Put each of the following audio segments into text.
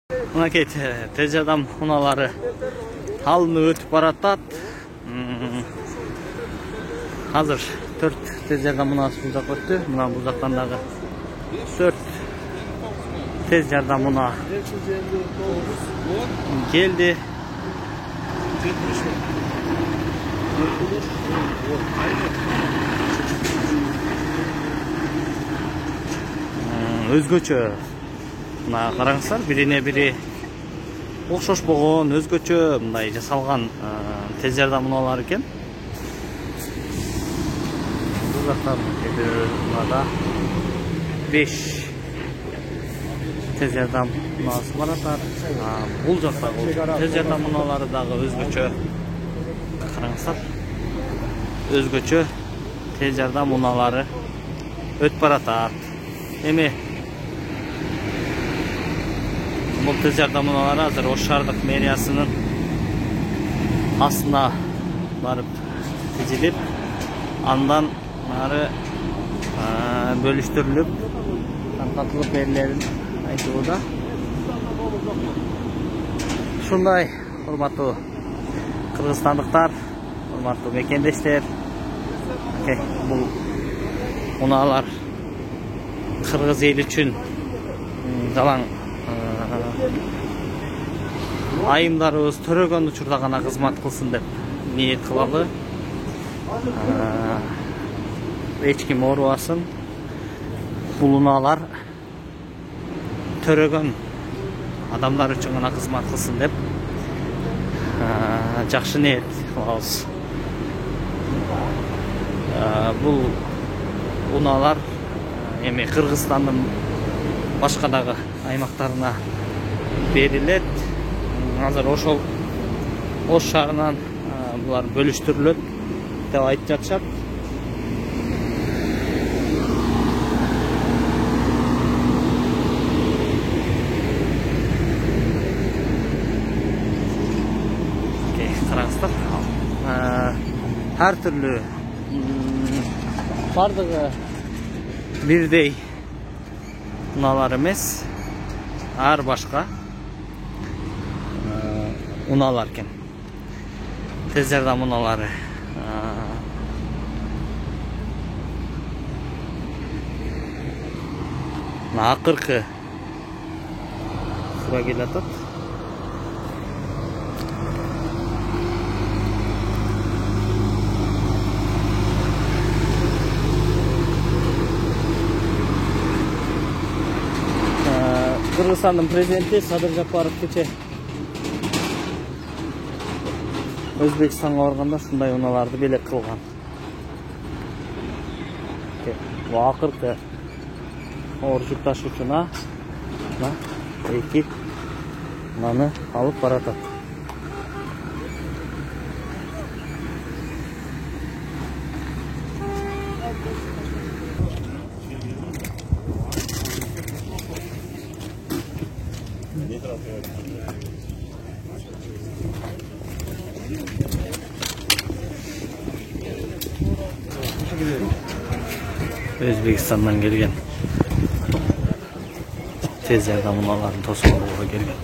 Мынакей тез жардам унаалары алынып өтүп баратат. Азыр 4 тез жардам унасы бул жакка өттү. Мына бул жактан дагы 4 tez yardım buna geldi. Özgöçö. Mına караңыздар, birine biri окшош болгон, өзгөчө мындай жасалган tez жардам унаалар экен. Бул жактан мына 5 tez yardım unası var atar. Bul jakta tez yardım unaları dagы өзгөчө. Караңыздар. Өзгөчө tez yardım unaları өтүп баратат. Эми бул tez yardım unaları азыр Ош шаардык мэриясынын астына барып тизилип, андан нары бөлүштүрүлүп, таркатылып берилерин айтууда. Ушундай, урматтуу кыргызстандыктар, урматтуу мекендештер, бул унаалар кыргыз эли үчүн жалаң айымдарыбыз төрөгөн учурда гана кызмат кылсын деп ниет кылалы. Эч ким оорубасын. Бул унаалар төрөгөн адамдар үчүн гана кызмат кылсын деп жакшы ниет кылабыз. Бул унаалар эми Кыргызстандын башка дагы аймактарына берилет. Азыр ошол Ош шаарынан булар бөлүштүрүлөт деп айтып жатышат. Караңыздар. Ар түрлүү бардыгы бирдей унаалар эмес, ар башка унаалар экен. Tez жардам унаалары. Акыркы сура келатат. Кыргызстандын президенти Садыр Жапаров кече Өзбекстанга барганда ушундай унааларды белек кылган. Бул акыркы оор жүк ташуучуна эки унаны алып баратат. Özbekistan'dan gelgen tez yardım unalarını tosip alууга келген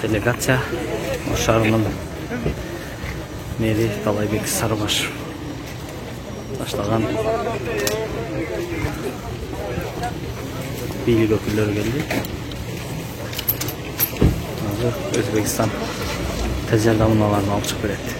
делегация Ош шаарынын мэри Талайбек Сарыбашев баштаган бийлик өкүлдөрү келди. Азыр Өзбекстан tez yardım unalarını алып чыгып берет.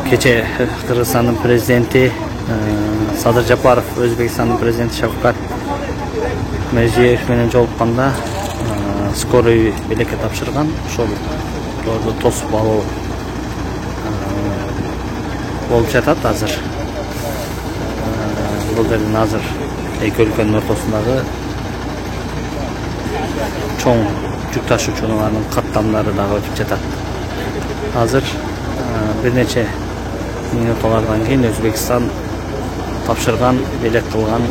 Keçe Kırgızstan'ın prezidenti Sadır Japarov, Özbekistan'ın prezidenti Şavkat Mirziyoyev менен жолукканда скорый белекке тапшырган. Ошолорду тосуп алуу болуп жатат азыр. Бул жерден азыр эки өлкөнүн ортосундагы чоң жүк ташуучулардын каттамдары дагы өтүп жатат. Азыр бир нече Минуталардан кейін Өзбекстан тапшырған, белек қылған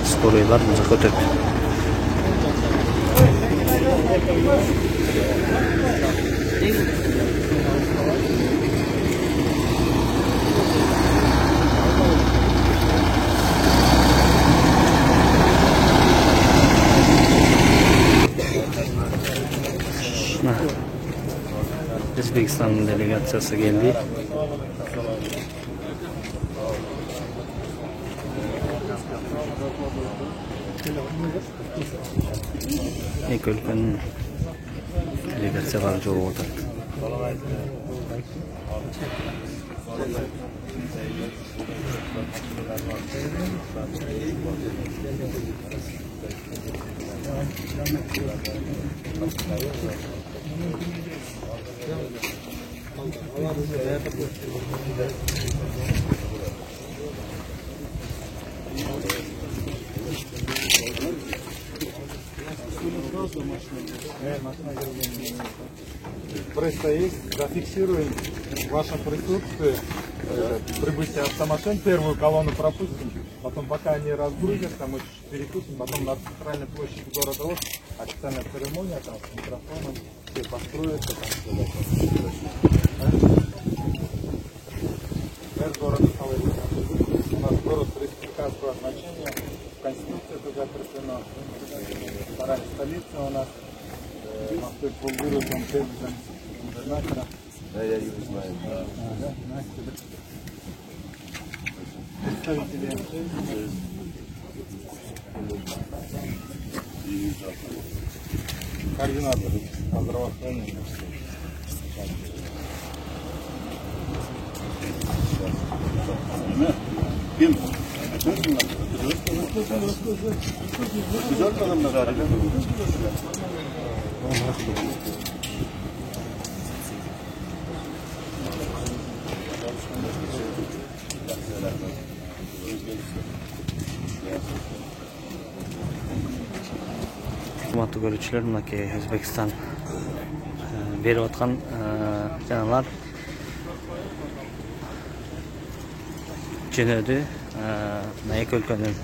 стойлар бұл жаққа өтеді. Özbekistan delegasyası geldi. İlk ülkenin delegasyyaları çoğu oldu. Просто есть, зафиксируем ваше присутствие, прибытие автомашин, первую колонну пропустим, потом пока они разгрузят, там мы перекусим, потом на центральной площади города Ош, официальная церемония, там с микрофоном, все построятся, там все. Город у нас город республиканского значения, в Конституции это закреплено, вторая столица у нас, Москвы полгорода, он президент губернатора. Да, я его знаю. Представители координаторы здравоохранения. Kim? Güzel kadınlar harika. Hurmatlı görüşçüler, mınaki Özbekistan berip atkan janalar jönödü. Эки өлкөнүн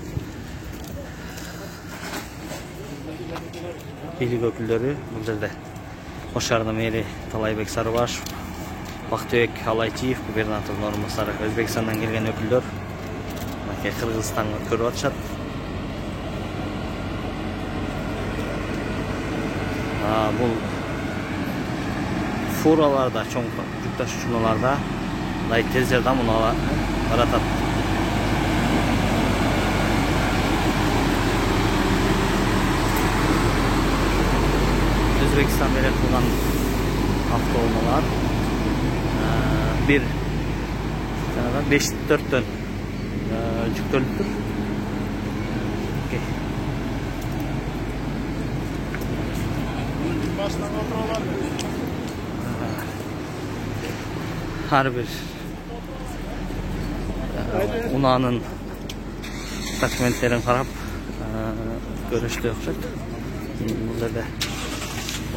бийлик өкүлдөрү бул жерде Ош шаарынын мэри Талайбек Сарыбашев, Бактыбек Алайтиев, губернатордун орун басары, Өзбекстандан келген өкүлдөр Кыргызстанга көрүп атышат. Бул фураларда, чоң жүк ташуучуларда тез жардам унаа баратат. Özbekistan berek kılgan avtounalar bir 5-4 tön жүктөлүптүр. Har bir unaanын dokumentlerin karap görüştü okşat. Bul жерде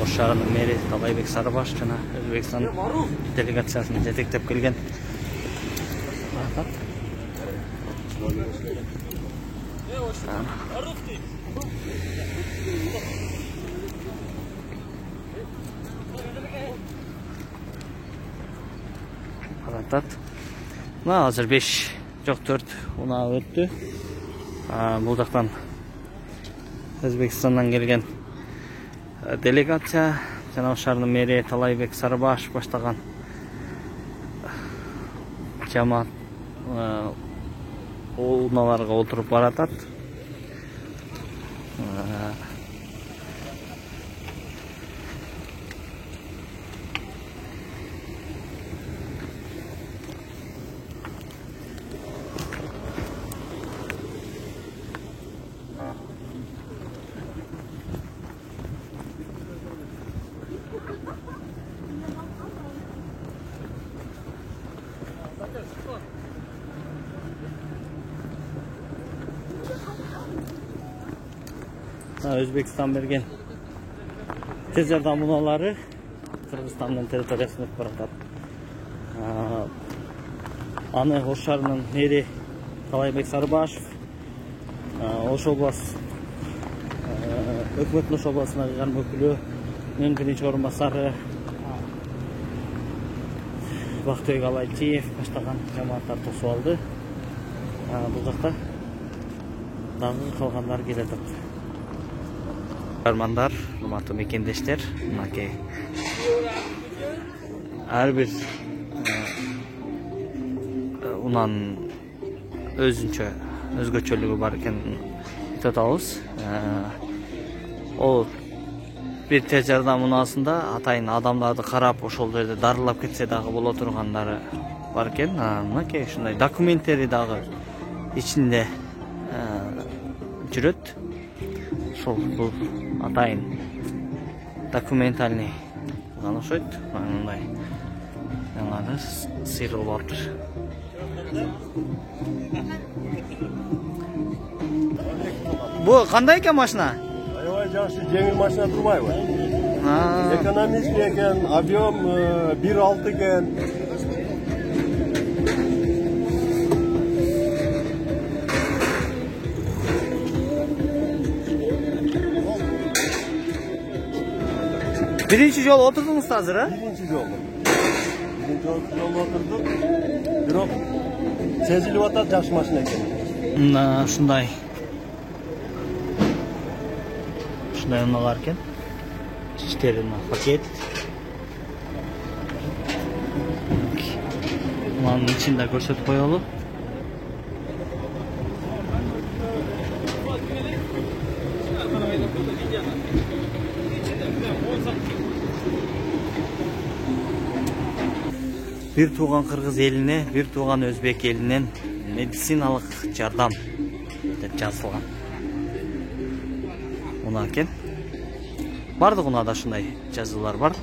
Ош шаарынын мэри Талайбек Сарыбашев жана Өзбекстан делегациясын жетектеп келген. Азыр 5 жок 4 унаа өттү. Бул жактан Өзбекстандан келген делегация жана Ош шаарынын мэри Талайбек Сарыбашев баштаган жамаат унааларга отуруп баратат. Özbekistan bergen tez jardam unaalары Кыргызстандын территориясына өтүп баратат. Аны Ош шаарынын мэри Талайбек Сарыбашев, Ош обласы өкмөттүн Ош обласына кыйган өкүлүнүн биринчи орун басары Бактыбек Алайтиев баштаган жамааттар тосуп алды. Бул жакта дагы калгандар келатат. Армандар, урматтуу мекендештер, мынакей ар бир унан өзгөчөлүгү бар экенин айтып атабыз. Ол бир тез жардам унаасында атайын адамдарды карап ошол жерде дарылап кетсе дагы боло тургандары бар экен. Мынакей ушундай документтери дагы ичинде жүрөт. Ошол бул атайын документальный гана окшойт. Мындай жаңағы сыйрыл бар. Бу кандай экен машина? Аябай жакшы, жеңил машина турбайбы? Экономичный экен, объем 1.6 экен. Биринчи жолу отурдуңуз азыр, а? Биринчи жолу отурдук. Бирок сезилип атат, жакшы машина экен. Ушундай унаалар экен. Иштери пакет. Мунун ичин да көрсөтүп коелу. Бир тууган кыргыз элине, бир тууган өзбек элинен медициналык жардам деп жазылган. Унаа экен. Бардык унаада ушундай жазуулар бар.